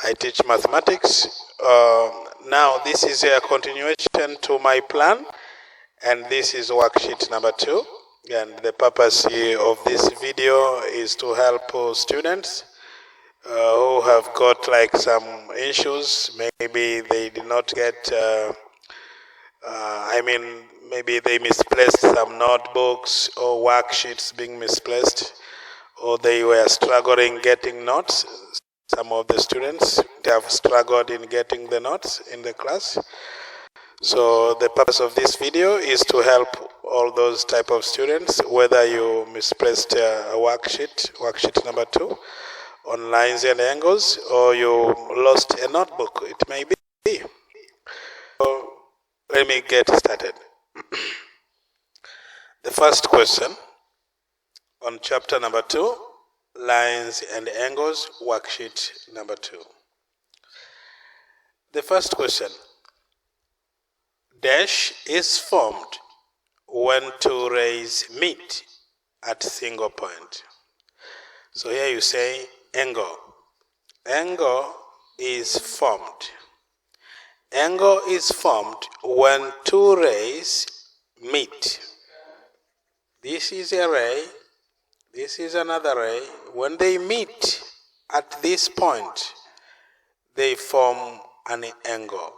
I teach mathematics. Now this is a continuation to my plan, and this is worksheet number 2. And the purpose here of this video is to help students who have got like some issues. Maybe they did not get, maybe they misplaced some notebooks or worksheets being misplaced, or they were struggling getting notes. Some of the students have struggled in getting the notes in the class. So the purpose of this video is to help all those type of students, whether you misplaced a worksheet number 2 on lines and angles, or you lost a notebook, it may be. So let me get started. The first question on chapter number 2, lines and angles, worksheet number 2. The first question: dash is formed when two rays meet at single point. So here you say angle. Angle is formed. Angle is formed when two rays meet. This is a ray. This is another ray. When they meet at this point, they form an angle.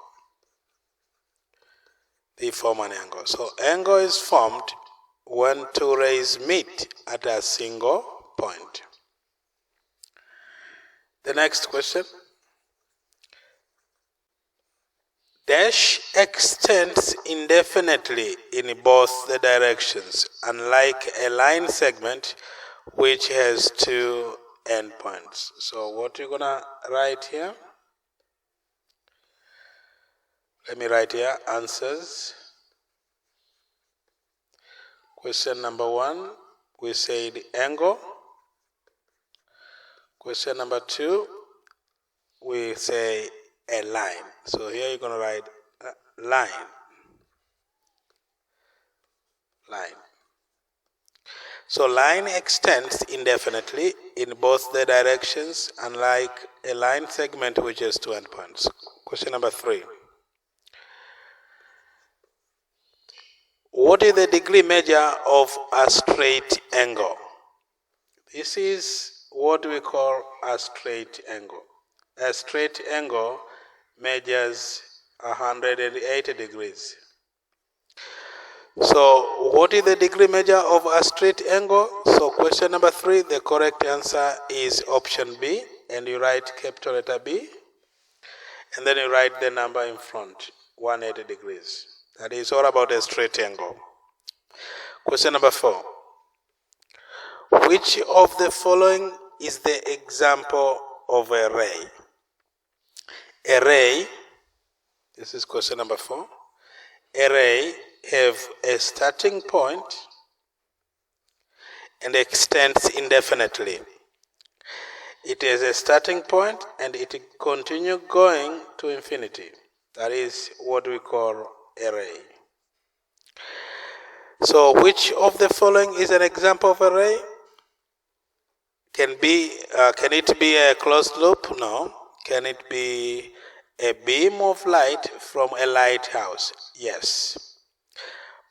They form an angle. So angle is formed when two rays meet at a single point. The next question: dash extends indefinitely in both the directions, unlike a line segment which has two endpoints. So what you're gonna write here? Let me write here answers. Question number 1, we said angle. Question number 2, we say a line. So here you're gonna write line. Line. So line extends indefinitely in both the directions, unlike a line segment which has two endpoints. Question number 3. What is the degree measure of a straight angle? This is what we call a straight angle. A straight angle measures 180 degrees. So what is the degree measure of a straight angle? So question number 3, the correct answer is option B, and you write capital letter B, and then you write the number in front, 180 degrees. That is all about a straight angle. Question number 4. Which of the following is the example of a ray? A ray, this is question number 4. A ray have a starting point and extends indefinitely. It has a starting point and it continues going to infinity. That is what we call a ray. So which of the following is an example of a ray? Can it be a closed loop? No. Can it be a beam of light from a lighthouse? Yes.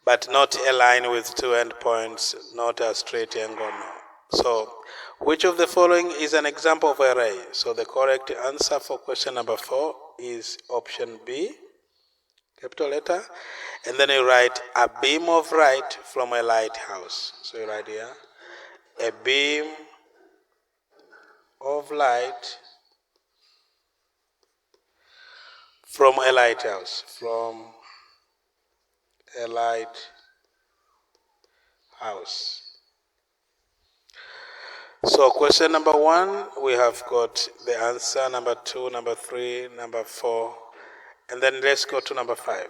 But not a line with two endpoints, not a straight angle, no. So which of the following is an example of a ray? So the correct answer for question number 4 is option B, capital letter, and then you write a beam of light from a lighthouse. So you write here, a beam of light from a lighthouse, from a lighthouse. So question number 1, we have got the answer, number 2, number 3, number 4, and then let's go to number 5.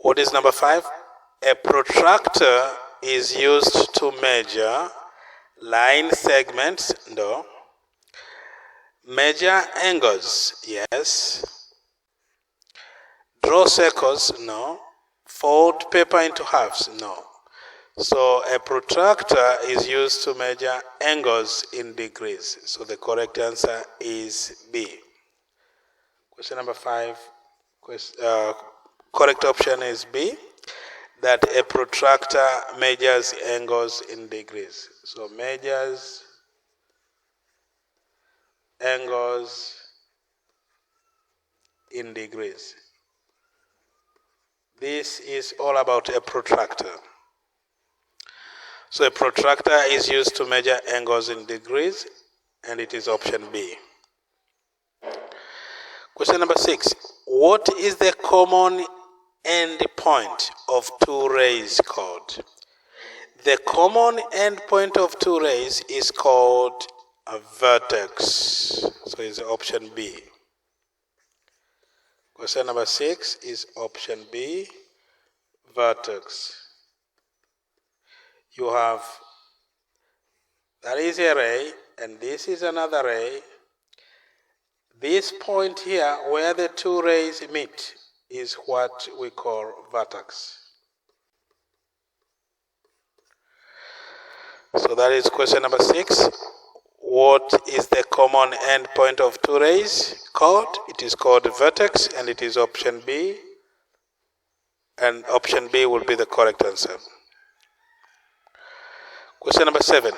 What is number 5? A protractor is used to measure line segments, no. Measure angles, yes. Draw circles, no. Fold paper into halves, no. So a protractor is used to measure angles in degrees. So the correct answer is B. Question number 5. Correct option is B, that a protractor measures angles in degrees. So measures angles in degrees. This is all about a protractor. So a protractor is used to measure angles in degrees, and it is option B. Question number 6. What is the common end point of two rays called? The common end point of two rays is called a vertex. So it's option B. Question number 6 is option B, vertex. You have, that is a ray, and this is another ray. This point here, where the two rays meet, is what we call vertex. So that is question number 6. What is the common end point of two rays called? It is called vertex, and it is option B. And option B will be the correct answer. Question number 7.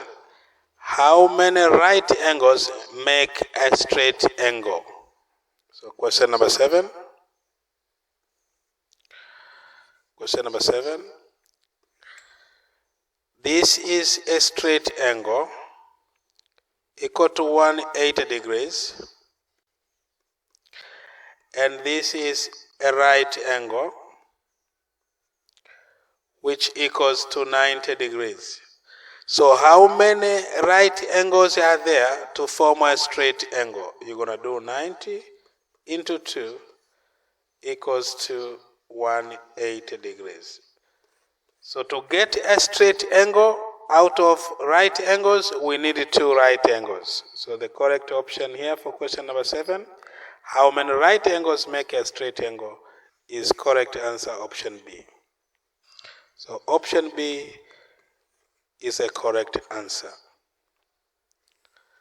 How many right angles make a straight angle? So question number 7. Question number 7. This is a straight angle equal to 180 degrees. And this is a right angle which equals to 90 degrees. So how many right angles are there to form a straight angle? You're going to do 90 into 2 equals to 180 degrees. So to get a straight angle out of right angles, we need two right angles. So the correct option here for question number 7, how many right angles make a straight angle, is correct answer option B. So option B is a correct answer.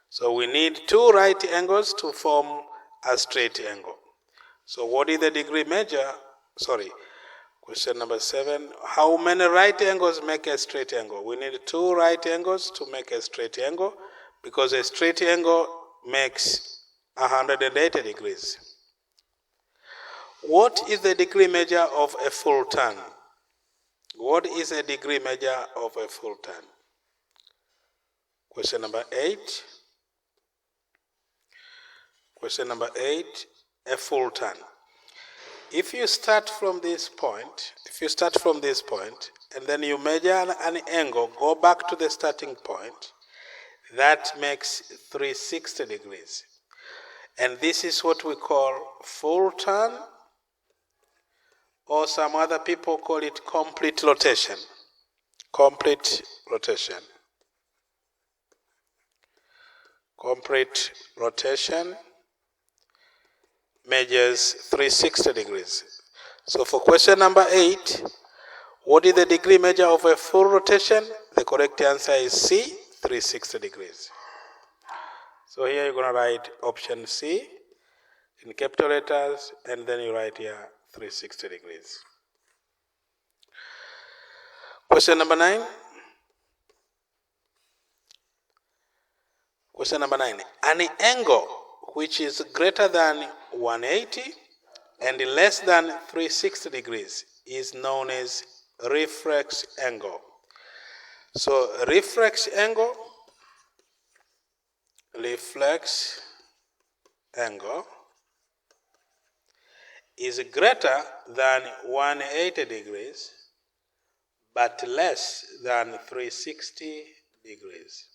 So we need two right angles to form a straight angle. So what is the degree measure? Question number 7. How many right angles make a straight angle? We need two right angles to make a straight angle, because a straight angle makes 180 degrees. What is the degree measure of a full turn? What is a degree measure of a full turn? Question number 8. Question number 8, a full turn. If you start from this point, and then you measure an angle, go back to the starting point, that makes 360 degrees. And this is what we call full turn, or some other people call it complete rotation. Complete rotation. Complete rotation measures 360 degrees. So for question number 8, what is the degree measure of a full rotation? The correct answer is C, 360 degrees. So here you're going to write option C in capital letters, and then you write here 360 degrees. Question number 9. Question number 9. An angle which is greater than 180 and less than 360 degrees is known as reflex angle. So reflex angle is greater than 180 degrees but less than 360 degrees.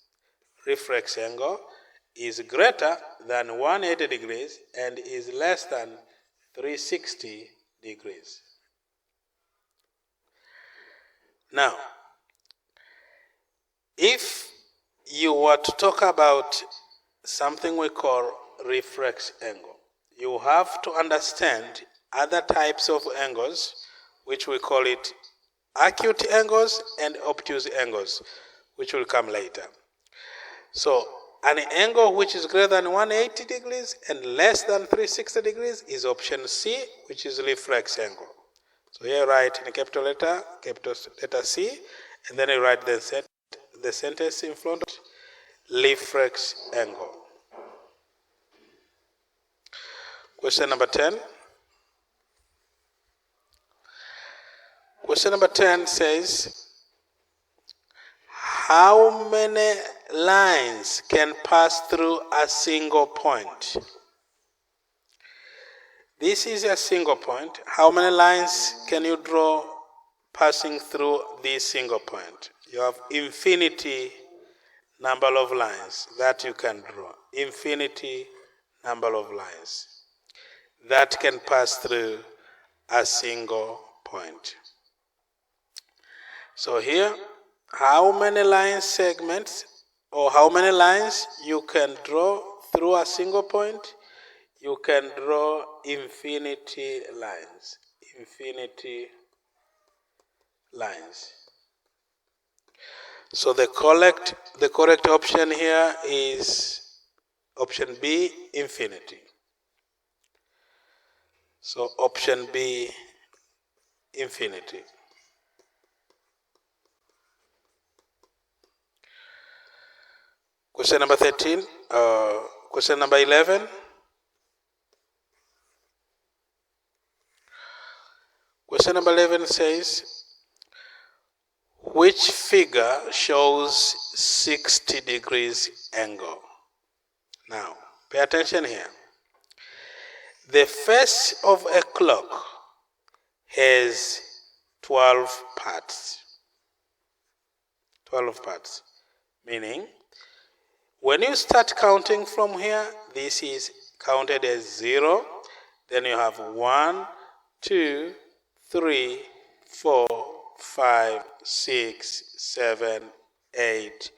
Reflex angle is greater than 180 degrees and is less than 360 degrees. Now, if you were to talk about something we call reflex angle, you have to understand other types of angles, which we call it acute angles and obtuse angles, which will come later. So an angle which is greater than 180 degrees and less than 360 degrees is option C, which is reflex angle. So here write in capital letter C, and then you write the sentence in front of it, reflex angle. Question number 10. Question number 10 says, how many lines can pass through a single point? This is a single point. How many lines can you draw passing through this single point? You have infinity number of lines that you can draw. Infinity number of lines that can pass through a single point. So here, how many line segments or how many lines you can draw through a single point? You can draw infinity lines. Infinity lines. So the correct option here is option B, infinity. So option B, infinity. Question number 13, question number 11. Question number 11 says, which figure shows 60 degrees angle? Now, pay attention here. The face of a clock has 12 parts. 12 parts. Meaning, when you start counting from here, this is counted as 0. Then you have 1, 2, 3, 4, 5, 6, 7, 8,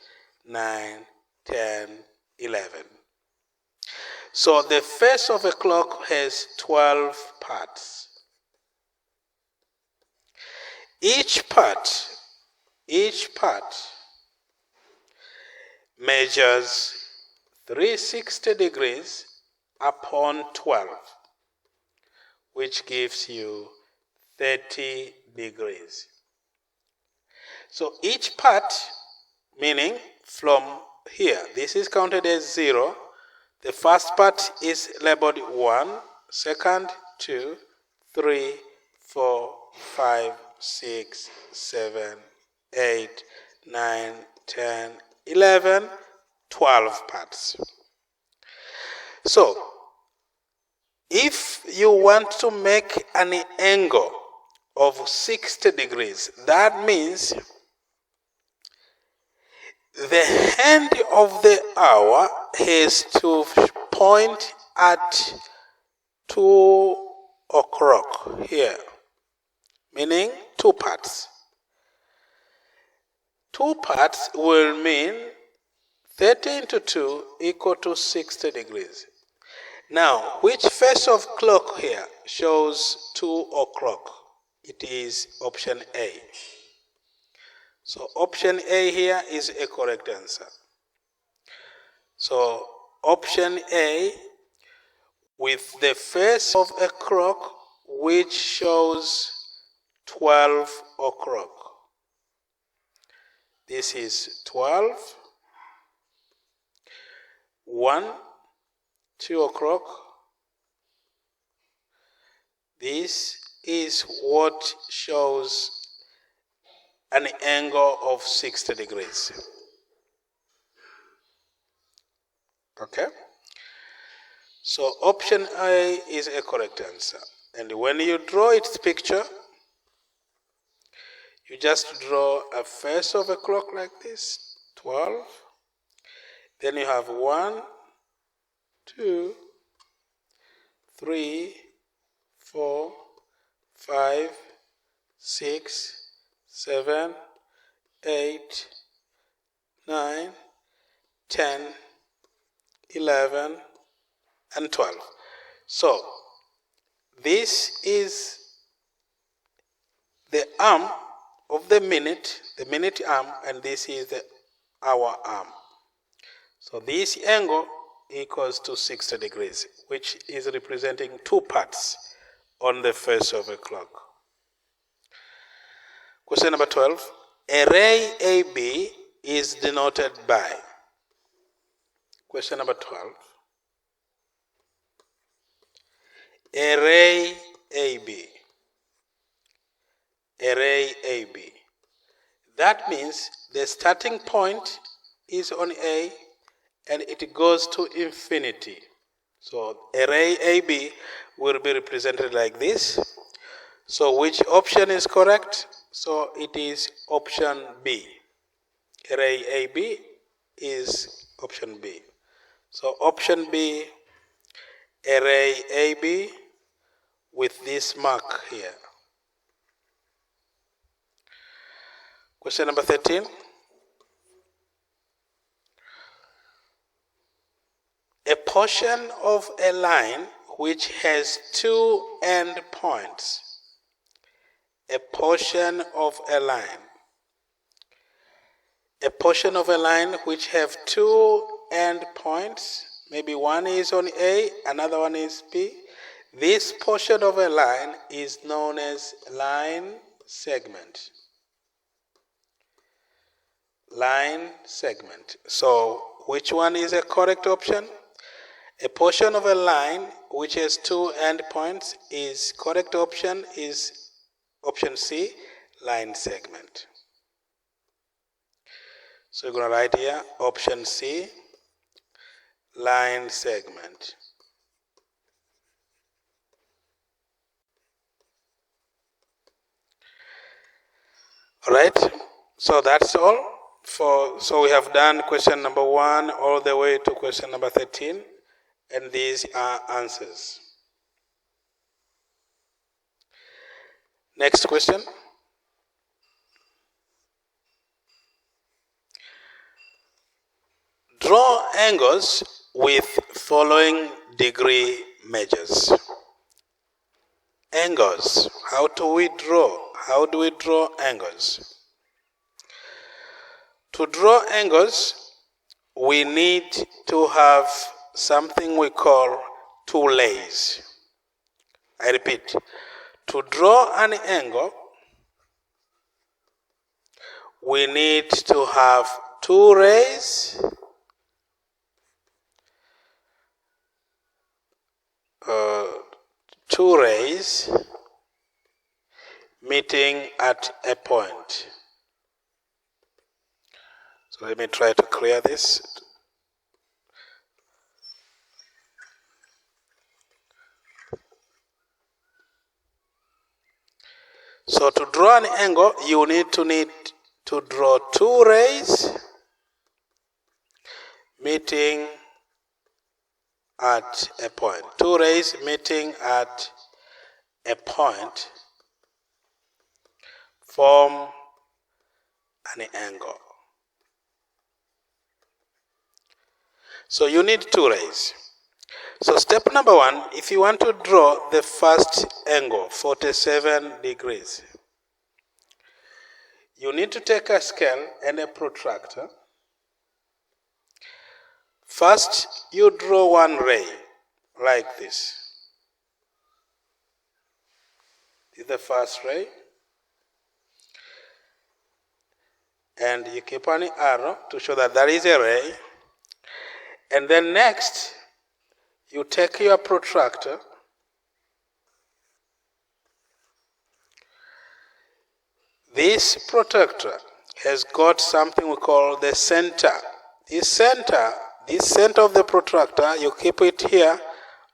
9, 10, 11. So the face of a clock has 12 parts. Each part measures 360 degrees upon 12, which gives you 30 degrees. So each part, meaning from here, this is counted as 0. The first part is labeled 1, second, 2, 3, 4, 5, 6, 7, 8, 9, 10, 11, 12 parts. So, if you want to make an angle of 60 degrees, that means the hand of the hour has to point at 2 o'clock here, meaning 2 parts. 2 parts will mean 30 into 2 equal to 60 degrees. Now, which face of clock here shows 2 o'clock? It is option A. So option A here is a correct answer. So option A with the face of a clock which shows 12 o'clock. This is 12, 1, 2 o'clock. This is what shows an angle of 60 degrees. Okay? So option A is a correct answer. And when you draw its picture, you just draw a face of a clock like this, 12. Then you have 1, 2, 3, 4, 5, 6, 7, 8, 9, 10, 11, and 12. So, this is the arm of the minute arm, and this is the hour arm. So this angle equals to 60 degrees, which is representing 2 parts on the face of a clock. Question number 12. A ray AB is denoted by. Question number 12. A ray AB. A ray AB. That means the starting point is on A and it goes to infinity. So a ray AB will be represented like this. So which option is correct? So it is option B. A ray AB is option B. So option B, a ray AB with this mark here. Question number 13. A portion of a line which has 2 endpoints. A portion of a line. A portion of a line which have 2 endpoints. Maybe one is on A, another one is B. This portion of a line is known as line segment. Line segment. So which one is a correct option? A portion of a line which has 2 endpoints is correct option is option C, line segment. So you're going to write here option C, line segment. All right, so that's all. So we have done question number 1 all the way to question number 13, and these are answers. Next question. Draw angles with following degree measures. Angles. How do we draw? How do we draw angles? To draw angles, we need to have something we call two lays. I repeat, to draw an angle, we need to have 2 rays meeting at a point. So let me try to clear this. So to draw an angle, you need to draw 2 rays meeting at a point. 2 rays meeting at a point form an angle. So you need 2 rays. So step number 1, if you want to draw the first angle, 47 degrees, you need to take a scale and a protractor. First, you draw 1 ray, like this. This is the first ray. And you keep on the arrow to show that there is a ray. And then next, you take your protractor This protractor has got something we call the center. This center of the protractor, you keep it here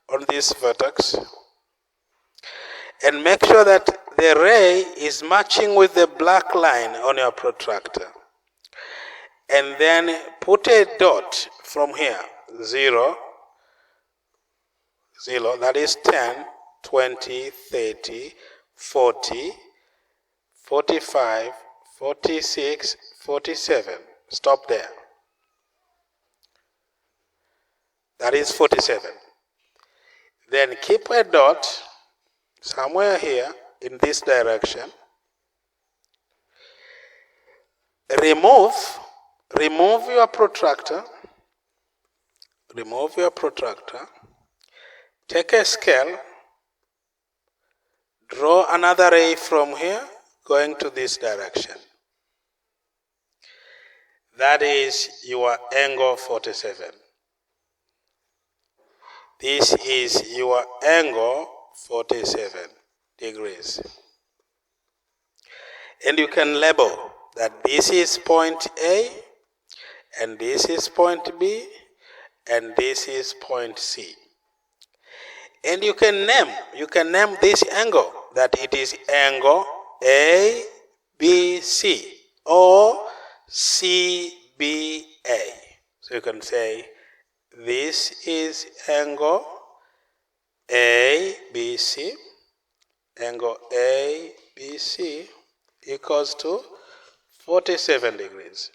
on this vertex. And make sure that the ray is matching with the black line on your protractor. And then put a dot from here, 0, that is 10, 20, 30, 40, 45, 46, 47. Stop there. That is 47. Then keep a dot somewhere here in this direction. remove your protractor. Remove your protractor. Take a scale. Draw another ray from here going to this direction. That is your angle 47. This is your angle 47 degrees. And you can label that this is point A, and this is point B, and this is point C. And you can name this angle that it is angle ABC or CBA. So you can say this is angle ABC, angle ABC equals to 47 degrees.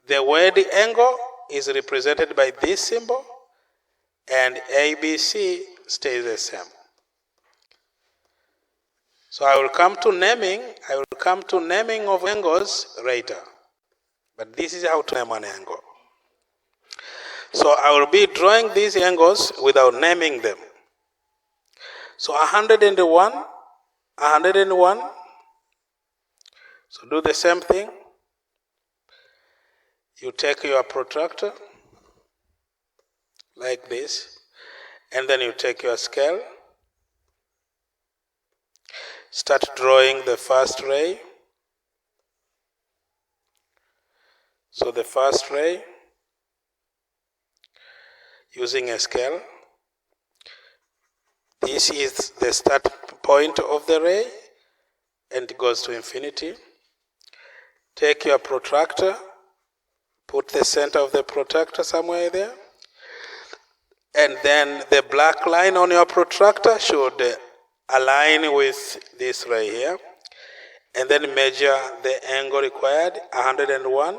The word angle is represented by this symbol, and ABC stays the same. So I will come to naming of angles later. But this is how to name an angle. So I will be drawing these angles without naming them. So 101. So do the same thing. You take your protractor like this, and then you take your scale. Start drawing the first ray. So the first ray, using a scale. This is the start point of the ray, and it goes to infinity. Take your protractor, put the center of the protractor somewhere there, and then the black line on your protractor should align with this ray here, and then measure the angle required, 101.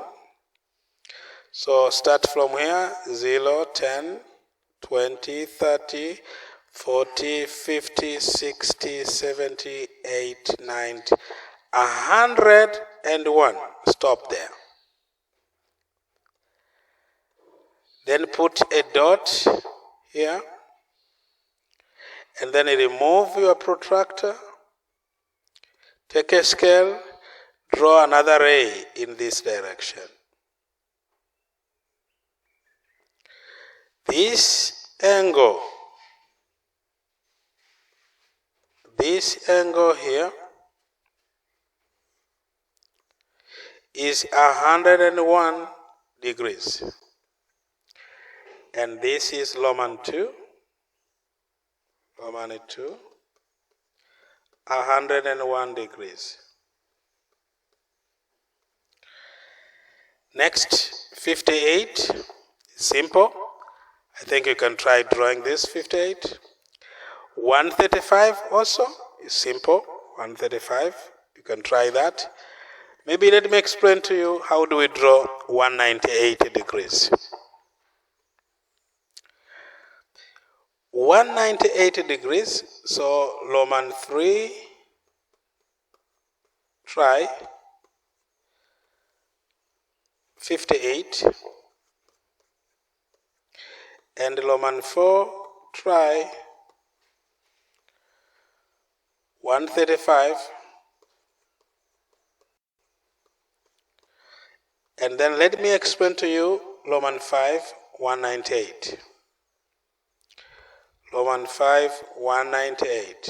So start from here, 0, 10, 20, 30, 40, 50, 60, 70, 80, 90, 101. Stop there. Then put a dot here, and then remove your protractor. Take a scale, draw another ray in this direction. This angle here is 101 degrees. And this is Loman 2. Loman 2. 101 degrees. Next, 58. Simple. I think you can try drawing this 58. 135 also is simple. 135. You can try that. Maybe let me explain to you how do we draw 198 degrees. 198 degrees, so Loman 3, try 58, and Loman 4, try 135, and then let me explain to you Loman 5, 198. Loman 5, 198.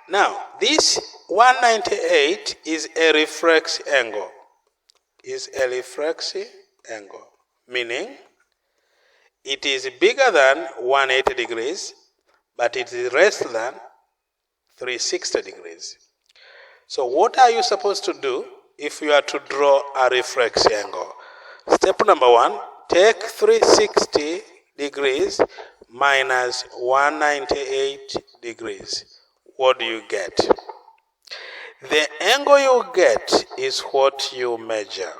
Now, this 198 is a reflex angle. Meaning it is bigger than 180 degrees, but it is less than 360 degrees. So what are you supposed to do if you are to draw a reflex angle? Step number 1, take 360 degrees minus 198 degrees. What do you get? The angle you get is what you measure.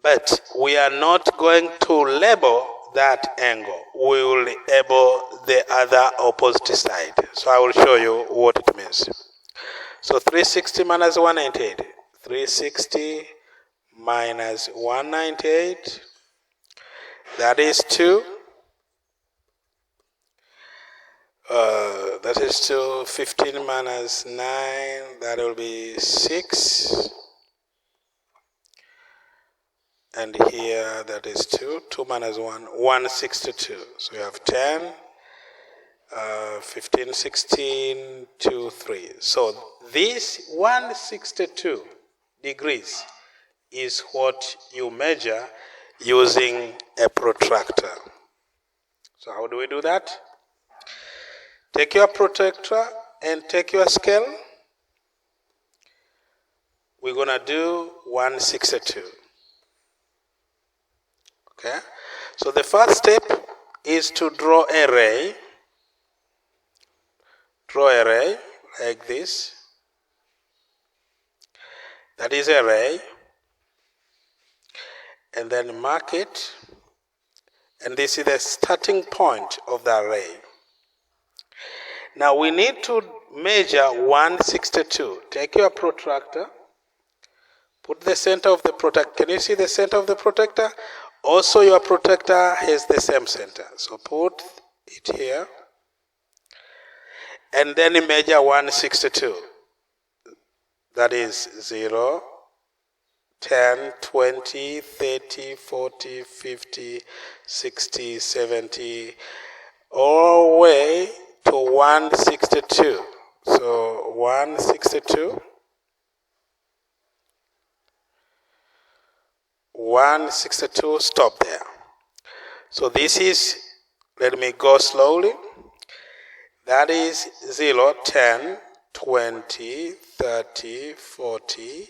But we are not going to label that angle. We will label the other opposite side. So I will show you what it means. So 360 minus 198. 360 minus 198. That is 2. That is 2. 15 minus 9. That will be 6. And here that is 2. 2 minus 1. 162. So you have 10. 15, 16, 2, 3. So this 162 degrees is what you measure using a protractor. So how do we do that? Take your protractor and take your scale. We're going to do 162. Okay? So the first step is to draw a ray. Draw a ray like this. That is a ray. And then mark it. And this is the starting point of the ray. Now we need to measure 162. Take your protractor. Put the center of the protractor. Can you see the center of the protractor? Also your protractor has the same center. So put it here. And then measure 162. That is 0, 10, 20, 30, 40, 50, 60, 70, all the way to 162. So 162. 162, stop there. So this is, let me go slowly. That is 0, 10, 20, 30, 40.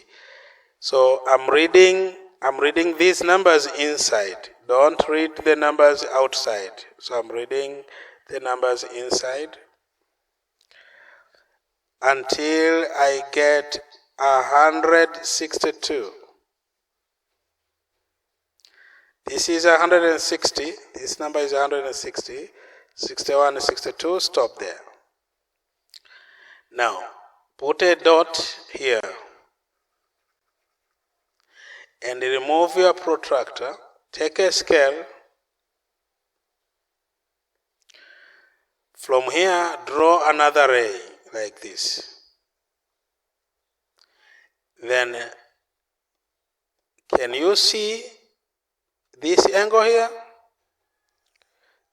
So I'm reading these numbers inside. Don't read the numbers outside. So I'm reading the numbers inside until I get 162. This is 160. This number is 160. 61 and 62, stop there. Now, put a dot here and remove your protractor. Take a scale. From here, draw another ray like this. Then, can you see this angle here?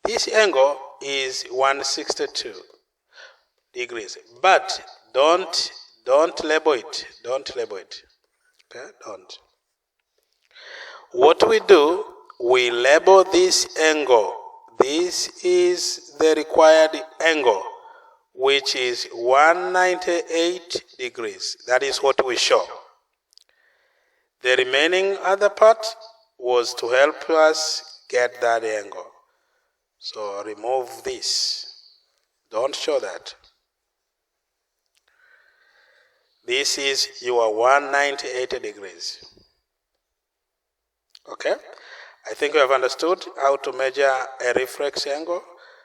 This angle is 162 degrees, but don't label it. Don't label it. Okay, don't. What we do, we label this angle. This is the required angle, which is 198 degrees. That is what we show. The remaining other part was to help us get that angle. So remove this. Don't show that. This is your 198 degrees. Okay? I think you have understood how to measure a reflex angle.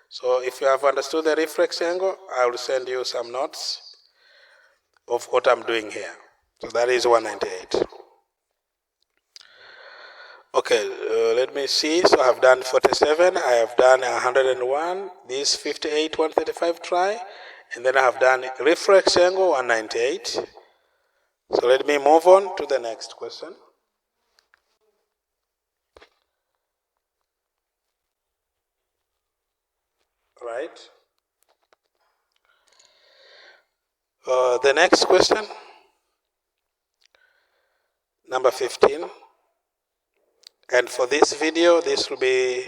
So if you have understood the reflex angle, I will send you some notes of what I'm doing here. So that is 198. Okay, let me see. So I have done 47, I have done 101, this 58, 135 try, and then I have done reflex angle 198. So let me move on to the next question. Right. The next question, number 15. And for this video, this will be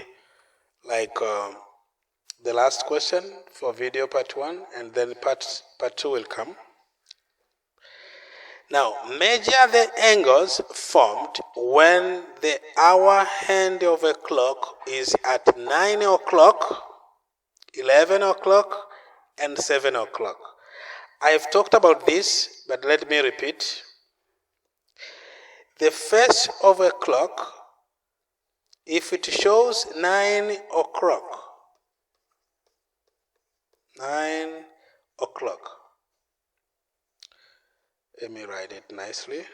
like the last question for video part 1, and then part 2 will come. Now, measure the angles formed when the hour hand of a clock is at 9 o'clock, 11 o'clock, and 7 o'clock. I've talked about this, but let me repeat. The face of a clock, if it shows 9 o'clock, 9 o'clock, Let me write it nicely.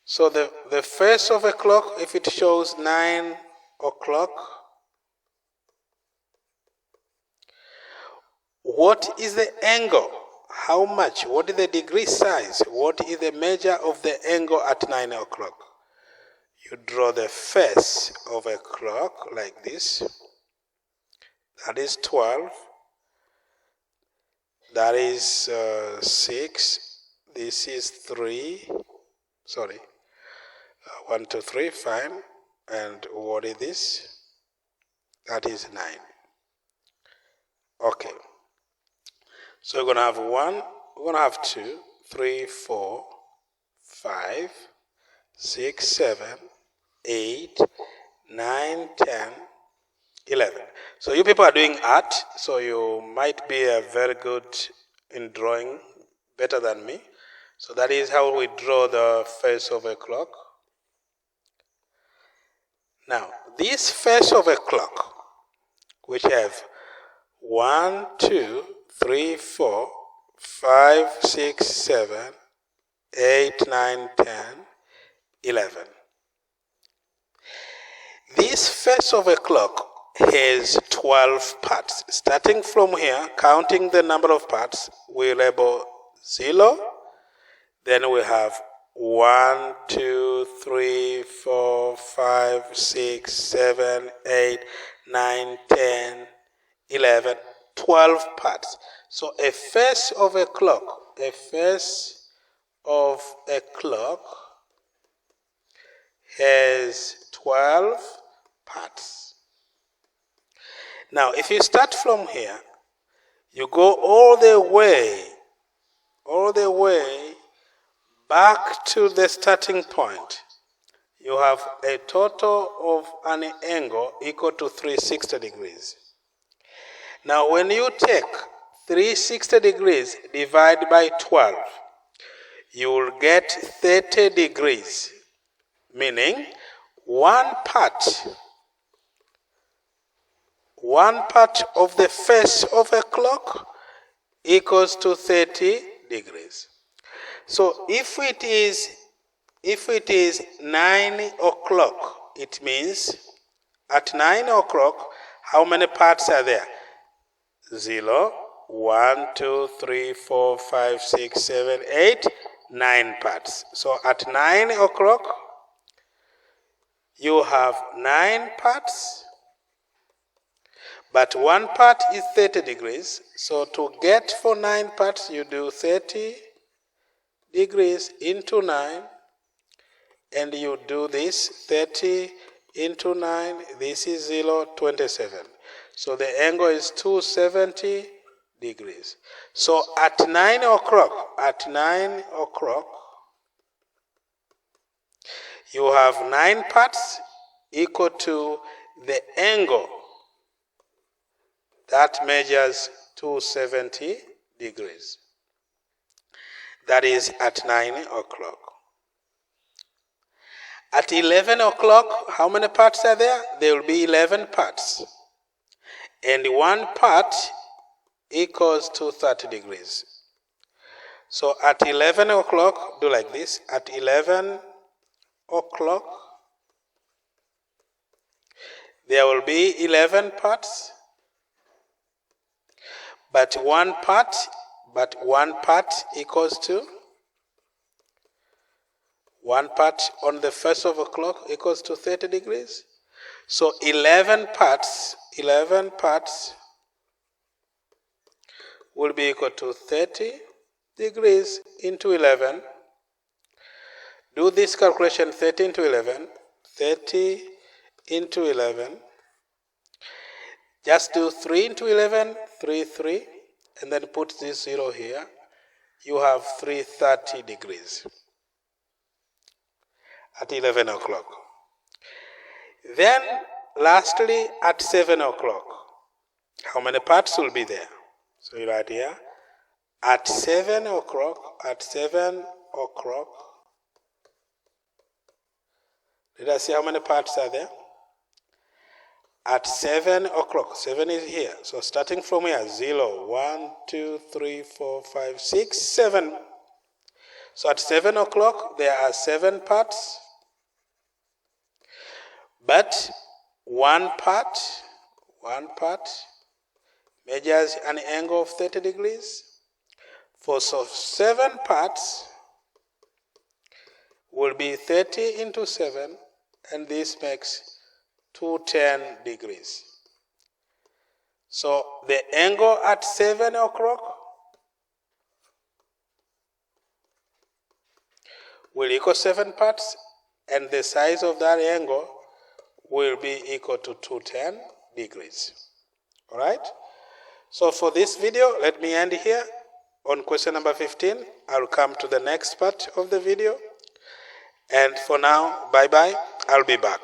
So the face of a clock, if it shows 9 o'clock, what is the angle? How much? What is the degree size? What is the measure of the angle at 9 o'clock? You draw the face of a clock like this. That is 12. That is 6. This is 3. Sorry. 1, 2, 3, fine. And what is this? That is 9. Okay. So we're going to have 1, we're going to have 2, 3, 4, 5, 6, 7, 8, 9, 10, 11. So you people are doing art, so you might be very good in drawing, better than me. So that is how we draw the face of a clock. Now, this face of a clock, which have 1, 2, 3, 4, 5, 6, 7, 8, 9, 10, 11. This face of a clock has 12 parts. Starting from here, counting the number of parts, we label 0. Then we have 1, 2, 3, 4, 5, 6, 7, 8, 9, 10, 11, 12 parts. So a face of a clock, has 12 parts. Now, if you start from here, you go all the way back to the starting point. You have a total of an angle equal to 360 degrees. Now, when you take 360 degrees divided by 12, you will get 30 degrees, meaning one part of the face of a clock equals to 30 degrees. So if it is 9 o'clock, it means at 9 o'clock, how many parts are there? 0, 1, 2, 3, 4, 5, 6, 7, 8, 9 parts. So at 9 o'clock, you have 9 parts, but one part is 30 degrees. So to get for 9 parts, you do 30 degrees into 9, and you do this 30 into 9, this is 0, 27. So the angle is 270 degrees. So at 9 o'clock, you have 9 parts equal to the angle that measures 270 degrees. That is at 9 o'clock. At 11 o'clock, how many parts are there? There will be 11 parts. And one part equals to 30 degrees. So at 11 o'clock, do like this. At 11 o'clock, there will be 11 parts. But one part equals to, one part on the face of a clock equals to 30 degrees. So 11 parts will be equal to 30 degrees into 11. Do this calculation, 30 into 11. 30 into 11. Just do 3 into 11, 3, and then put this 0 here. You have 330 degrees at 11 o'clock. Then, lastly, at 7 o'clock, how many parts will be there? So you write here, at 7 o'clock, let us see how many parts are there. at 7 o'clock. 7 is here. So starting from here, 0, 1, 2, 3, 4, 5, 6, 7. So at 7 o'clock, there are 7 parts. But one part measures an angle of 30 degrees. For so 7 parts will be 30 into 7, and this makes 210 degrees. So the angle at 7 o'clock will equal 7 parts, and the size of that angle will be equal to 210 degrees. All right? So for this video, let me end here on question number 15. I'll come to the next part of the video. And for now, bye-bye. I'll be back.